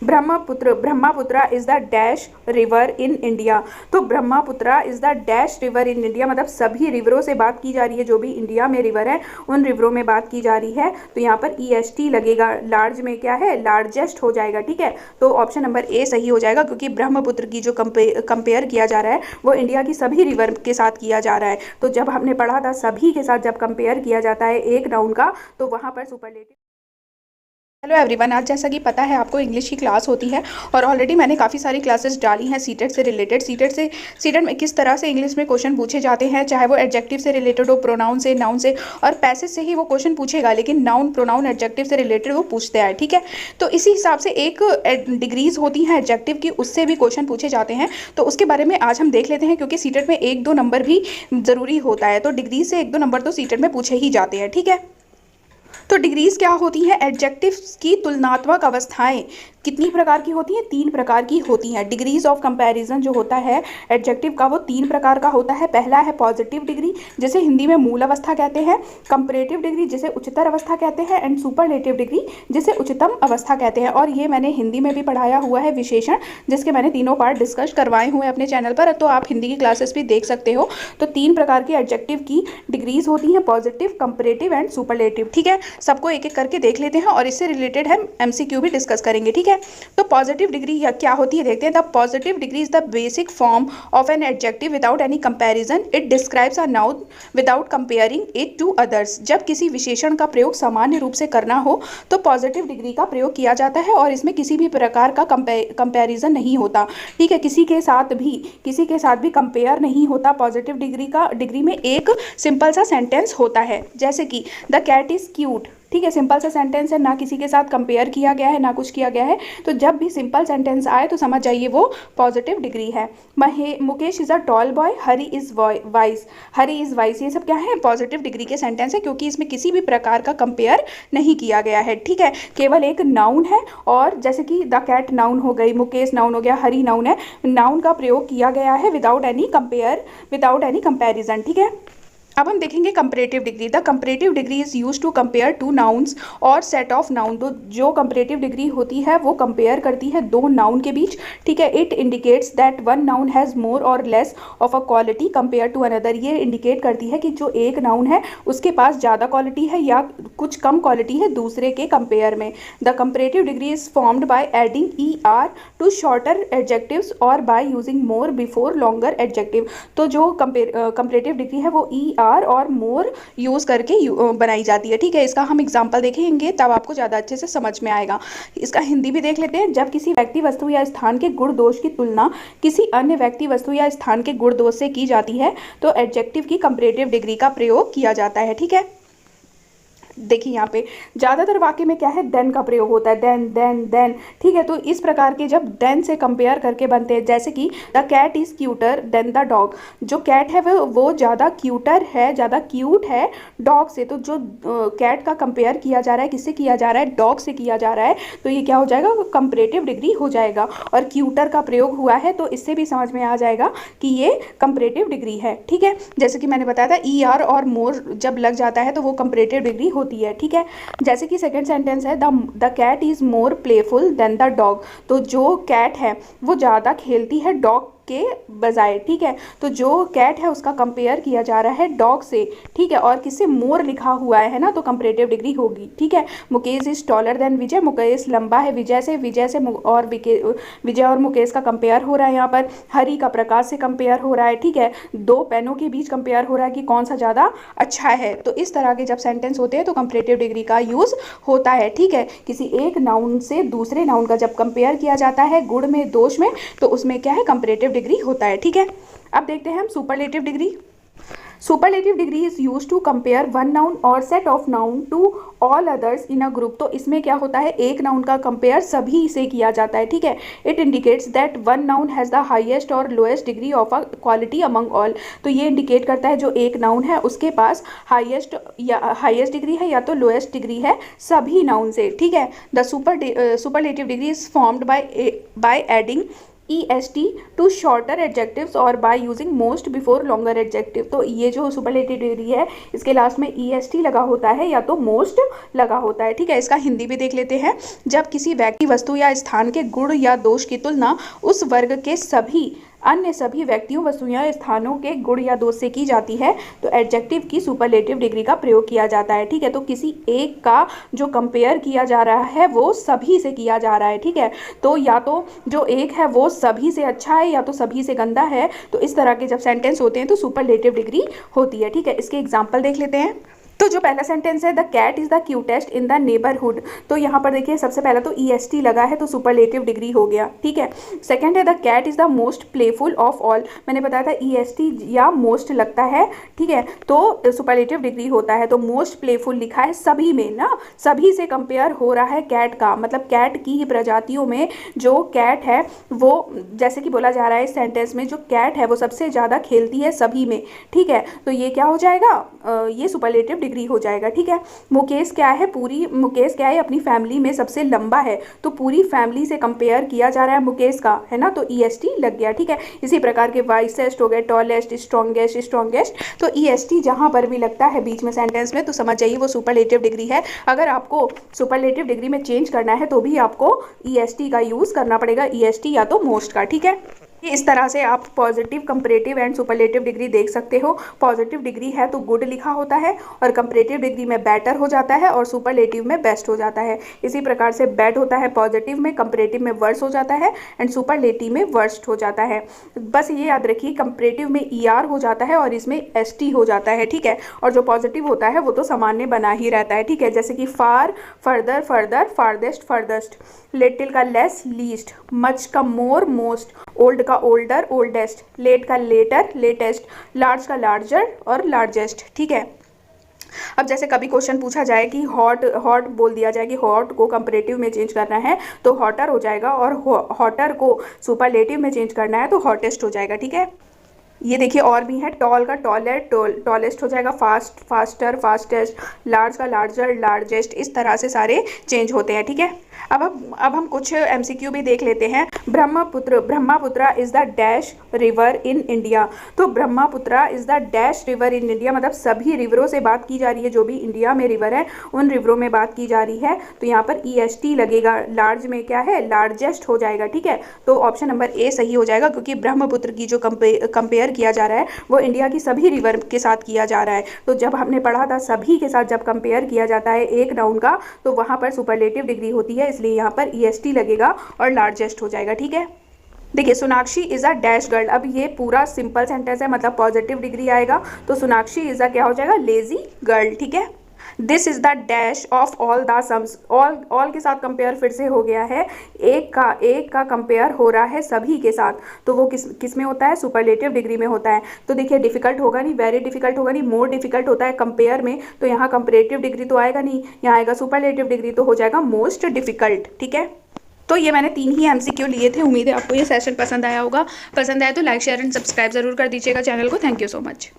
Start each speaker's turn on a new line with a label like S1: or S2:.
S1: Brahmaputra is the dash river in India. तो Brahmaputra is the dash river in India, मतलब सभी रिवरों से बात की जा रही है, जो भी इंडिया में रिवर है उन रिवरों में बात की जा रही है। तो यहाँ पर EST लगेगा, लार्ज में क्या है, लार्जेस्ट हो जाएगा। ठीक है, तो ऑप्शन नंबर ए सही हो जाएगा, क्योंकि ब्रह्मपुत्र की जो कंपेयर किया जा रहा है वो इंडिया की सभी रिवर के साथ किया जा रहा है। तो जब हमने पढ़ा था सभी के साथ जब कंपेयर किया जाता है एक नाउन का, तो वहाँ पर सुपरलेटिव। हेलो एवरीवन, आज जैसा कि पता है आपको इंग्लिश की क्लास होती है और ऑलरेडी मैंने काफ़ी सारी क्लासेस डाली हैं सीटेट से रिलेटेड। सीटेट में किस तरह से इंग्लिश में क्वेश्चन पूछे जाते हैं, चाहे वो एडजेक्टिव से रिलेटेड हो, प्रोनाउन से, नाउन से, और पैसेज से ही वो क्वेश्चन पूछेगा, लेकिन नाउन, प्रोनाउन, एडजेक्टिव से रिलेटेड वो पूछते हैं। ठीक है, तो इसी हिसाब से एक डिग्रीज होती हैं एडजेक्टिव की, उससे भी क्वेश्चन पूछे जाते हैं। तो उसके बारे में आज हम देख लेते हैं, क्योंकि सीटेट में 1-2 नंबर भी ज़रूरी होता है। तो डिग्री से 1-2 नंबर तो सीटेट में पूछे ही जाते हैं। ठीक है, तो डिग्रीज क्या होती हैं, एडजेक्टिव्स की तुलनात्मक अवस्थाएं कितनी प्रकार की होती हैं, 3 प्रकार की होती हैं। डिग्रीज ऑफ कंपैरिजन जो होता है एडजेक्टिव का, वो 3 प्रकार का होता है। पहला है पॉजिटिव डिग्री, जिसे हिंदी में मूल अवस्था कहते हैं, कंपैरेटिव डिग्री जिसे उच्चतर अवस्था कहते हैं, एंड सुपरलेटिव डिग्री जिसे उच्चतम अवस्था कहते हैं। और ये मैंने हिंदी में भी पढ़ाया हुआ है विशेषण, जिसके मैंने तीनों पार्ट डिस्कस करवाए हुए हैं अपने चैनल पर, तो आप हिंदी की क्लासेस भी देख सकते हो। तो 3 प्रकार की एडजेक्टिव की डिग्रीज होती हैं, पॉजिटिव, कंपैरेटिव एंड सुपरलेटिव। ठीक है, सबको एक एक करके देख लेते हैं और इससे रिलेटेड हम MCQ भी डिस्कस करेंगे। ठीक है, तो पॉजिटिव डिग्री क्या होती है देखते हैं। The positive degree is the basic form of an adjective without any comparison. It describes a noun without comparing it to others. जब किसी विशेषण का प्रयोग सामान्य रूप से करना हो तो पॉजिटिव डिग्री का प्रयोग किया जाता है, और इसमें किसी भी प्रकार का कंपैरिजन नहीं होता। ठीक है, किसी के साथ भी कंपेयर नहीं होता। पॉजिटिव डिग्री में एक सिंपल सा सेंटेंस होता है, जैसे कि द कैट इज क्यूट। ठीक है, सिंपल सा सेंटेंस है, ना किसी के साथ कंपेयर किया गया है, ना कुछ किया गया है। तो जब भी सिंपल सेंटेंस आए तो समझ जाइए वो पॉजिटिव डिग्री है। Mukesh is a tall boy, Hari is vice, ये सब क्या है, पॉजिटिव डिग्री के सेंटेंस है, क्योंकि इसमें किसी भी प्रकार का कंपेयर नहीं किया गया है। ठीक है, केवल एक नाउन है, और जैसे कि द कैट नाउन हो गई, मुकेश नाउन हो गया, हरी नाउन है, नाउन का प्रयोग किया गया है विदाउट एनी कंपेरिजन। ठीक है, अब हम देखेंगे comparative degree. The comparative degree is used to compare two nouns और सेट ऑफ नाउन। तो जो कंपैरेटिव डिग्री होती है वो कंपेयर करती है 2 नाउन के बीच। ठीक है, it indicates that one noun has more और less of a quality compare to another. ये इंडिकेट करती है कि जो एक नाउन है उसके पास ज़्यादा क्वालिटी है या कुछ कम क्वालिटी है दूसरे के कंपेयर में। The comparative degree is formed by adding ER to shorter adjectives और by using more before longer adjective. तो जो कंपैरेटिव डिग्री है वो ER और मोर यूज करके बनाई जाती है। ठीक है, इसका हम एग्जांपल देखेंगे तब आपको ज़्यादा अच्छे से समझ में आएगा। इसका हिंदी भी देख लेते हैं। जब किसी व्यक्ति, वस्तु या स्थान के गुण दोष की तुलना किसी अन्य व्यक्ति, वस्तु या स्थान के गुण दोष से की जाती है तो एडजेक्टिव की कंपैरेटिव डिग्री का प्रयोग किया जाता है। ठीक है, देखिए यहाँ पे ज़्यादातर वाक्य में क्या है, देन का प्रयोग होता है, देन। ठीक है, तो इस प्रकार के जब देन से कंपेयर करके बनते हैं, जैसे कि the cat is cuter than the dog. जो कैट है वो ज़्यादा क्यूटर है, ज़्यादा क्यूट है डॉग से। तो जो कैट का कंपेयर किया जा रहा है, किससे किया जा रहा है, डॉग से किया जा रहा है, तो ये क्या हो जाएगा, कंपैरेटिव डिग्री हो जाएगा। और क्यूटर का प्रयोग हुआ है तो इससे भी समझ में आ जाएगा कि ये कंपैरेटिव डिग्री है। ठीक है, जैसे कि मैंने बताया था ER और मोर जब लग जाता है तो वो कंपैरेटिव डिग्री होती है। ठीक है, जैसे कि सेकंड सेंटेंस है, the cat is more playful than the dog. तो जो कैट है वो ज़्यादा खेलती है डॉग के बजाय। ठीक है, तो जो कैट है उसका कंपेयर किया जा रहा है डॉग से। ठीक है, और किससे, मोर लिखा हुआ है ना, तो कंपैरेटिव डिग्री होगी। ठीक है, मुकेश इज टॉलर देन विजय, मुकेश लंबा है विजय से, और विजय और मुकेश का कंपेयर हो रहा है यहाँ पर। हरी का प्रकाश से कंपेयर हो रहा है। ठीक है, 2 पेनों के बीच कंपेयर हो रहा है कि कौन सा ज़्यादा अच्छा है। तो इस तरह के जब सेंटेंस होते हैं तो कंपैरेटिव डिग्री का यूज़ होता है। ठीक है, किसी एक नाउन से दूसरे नाउन का जब कंपेयर किया जाता है गुण में, दोष में, तो उसमें क्या है, कंपैरेटिव डिग्री होता है। ठीक है, अब देखते हैं हम superlative degree. Superlative degree is use to compare one noun और set of noun to all others in a group. तो इसमें क्या होता है, एक नाउन का कंपेयर सभी से किया जाता है। ठीक है, it indicates that one noun has the highest और lowest degree of a quality among all. तो ये इंडिकेट करता है जो एक नाउन है उसके पास हाईएस्ट डिग्री है या तो लोएस्ट डिग्री है सभी नाउन से। ठीक है, the superlative degree is formed by adding EST to shorter adjectives और by using most before longer adjective. तो ये जो सुपरलेटिव डिग्री है इसके लास्ट में EST लगा होता है या तो मोस्ट लगा होता है। ठीक है, इसका हिंदी भी देख लेते हैं। जब किसी व्यक्ति, वस्तु या स्थान के गुण या दोष की तुलना उस वर्ग के सभी अन्य सभी व्यक्तियों, वस्तुओं या स्थानों के गुण या दोष से की जाती है तो एडजेक्टिव की सुपरलेटिव डिग्री का प्रयोग किया जाता है। ठीक है, तो किसी एक का जो कंपेयर किया जा रहा है वो सभी से किया जा रहा है। ठीक है, तो या तो जो एक है वो सभी से अच्छा है या तो सभी से गंदा है। तो इस तरह के जब सेंटेंस होते हैं तो सुपरलेटिव डिग्री होती है। ठीक है, इसके एग्जाम्पल देख लेते हैं। तो जो पहला सेंटेंस है, the cat is the cutest in the neighbourhood, तो यहाँ पर देखिए सबसे पहला तो EST लगा है तो सुपरलेटिव डिग्री हो गया। ठीक है, सेकंड है the cat is the most playful of all, मैंने बताया था EST या मोस्ट लगता है। ठीक है, तो सुपरलेटिव डिग्री होता है। तो मोस्ट प्लेफुल लिखा है सभी में ना, सभी से कंपेयर हो रहा है कैट का, मतलब कैट की ही प्रजातियों में जो कैट है वो, जैसे कि बोला जा रहा है इस सेंटेंस में, जो कैट है वो सबसे ज़्यादा खेलती है सभी में। ठीक है, तो ये क्या हो जाएगा, ये सुपरलेटिव डिग्री हो जाएगा। ठीक है, मुकेश क्या है, मुकेश क्या है अपनी फैमिली में सबसे लंबा है, तो पूरी फैमिली से कंपेयर किया जा रहा है मुकेश का, है ना, तो EST लग गया। ठीक है, इसी प्रकार के वाइसेस्ट हो गए, टॉलेस्ट, स्ट्रॉन्गेस्ट, तो EST जहां पर भी लगता है बीच में सेंटेंस में तो समझ जाइए वो सुपरलेटिव डिग्री है। अगर आपको सुपरलेटिव डिग्री में चेंज करना है तो भी आपको EST का यूज़ करना पड़ेगा, EST या तो मोस्ट का। ठीक है, इस तरह से आप positive, comparative and superlative degree देख सकते हो। पॉजिटिव डिग्री है तो गुड लिखा होता है और कंपैरेटिव डिग्री में बेटर हो जाता है और सुपरलेटिव में बेस्ट हो जाता है। इसी प्रकार से बैड होता है पॉजिटिव में, कंपैरेटिव में वर्स हो जाता है एंड सुपरलेटिव में वर्स्ट हो जाता है। बस ये याद रखिए कंपैरेटिव में ER हो जाता है और इसमें ST हो जाता है। ठीक है, और जो पॉजिटिव होता है वो तो सामान्य बना ही रहता है। ठीक है, जैसे कि फार, फर्दर, फर्दर, फारदेस्ट, फर्दस्ट, लिटिल का लेस, लीस्ट, मच का मोर, मोस्ट, ओल्ड का ओल्डर, ओल्डेस्ट, लेट का लेटर, लेटेस्ट, लार्ज का लार्जर और लार्जेस्ट। ठीक है, अब जैसे कभी क्वेश्चन पूछा जाए कि हॉट बोल दिया जाए कि हॉट को कंपैरेटिव में चेंज करना है तो हॉटर हो जाएगा और हॉटर को सुपरलेटिव में चेंज करना है तो हॉटेस्ट हो जाएगा। ठीक है, ये देखिए और भी है, टॉल का टॉलर, टॉलेस्ट हो जाएगा, फास्ट, फास्टर, फास्टेस्ट, लार्ज का लार्जर, लार्जेस्ट, इस तरह से सारे चेंज होते हैं। ठीक है, अब हम कुछ MCQ भी देख लेते हैं। Brahmaputra is the dash river in India, तो Brahmaputra is the dash river in India, मतलब सभी रिवरों से बात की जा रही है, जो भी इंडिया में रिवर है उन रिवरों में बात की जा रही है। तो यहाँ पर EST लगेगा, लार्ज में क्या है, लार्जेस्ट हो जाएगा। ठीक है, तो ऑप्शन नंबर A सही हो जाएगा क्योंकि ब्रह्मपुत्र की जो कंपेयर किया जा रहा है वो इंडिया की सभी रिवर के साथ किया जा रहा है। तो जब हमने पढ़ा था सभी के साथ जब कंपेयर किया जाता है एक नाउन का तो वहाँ पर सुपरलेटिव डिग्री होती है, इसलिए यहाँ पर EST लगेगा और लार्जेस्ट हो जाएगा। ठीक है, देखिए Sonakshi is a dash girl, अब ये पूरा सिंपल सेंटेंस है मतलब पॉजिटिव डिग्री आएगा, तो सोनाक्षी इज़ अ क्या हो जाएगा, लेजी गर्ल। ठीक है, this is the dash of all the sums, all के साथ कंपेयर फिर से हो गया है, एक का कंपेयर हो रहा है सभी के साथ, तो वो किस में होता है, सुपरलेटिव डिग्री में होता है। तो देखिए डिफिकल्ट होगा नहीं, वेरी डिफिकल्ट होगा नहीं, मोर डिफिकल्ट होता है कंपेयर में, तो यहाँ कंपैरेटिव डिग्री तो आएगा नहीं, यहाँ आएगा सुपरलेटिव डिग्री, तो हो जाएगा मोस्ट डिफिकल्ट। ठीक है, तो ये मैंने 3 ही MCQ लिए थे। उम्मीद है आपको ये सेशन पसंद आया होगा। पसंद आया तो लाइक, शेयर एंड सब्सक्राइब जरूर कर दीजिएगा चैनल को। Thank you so much.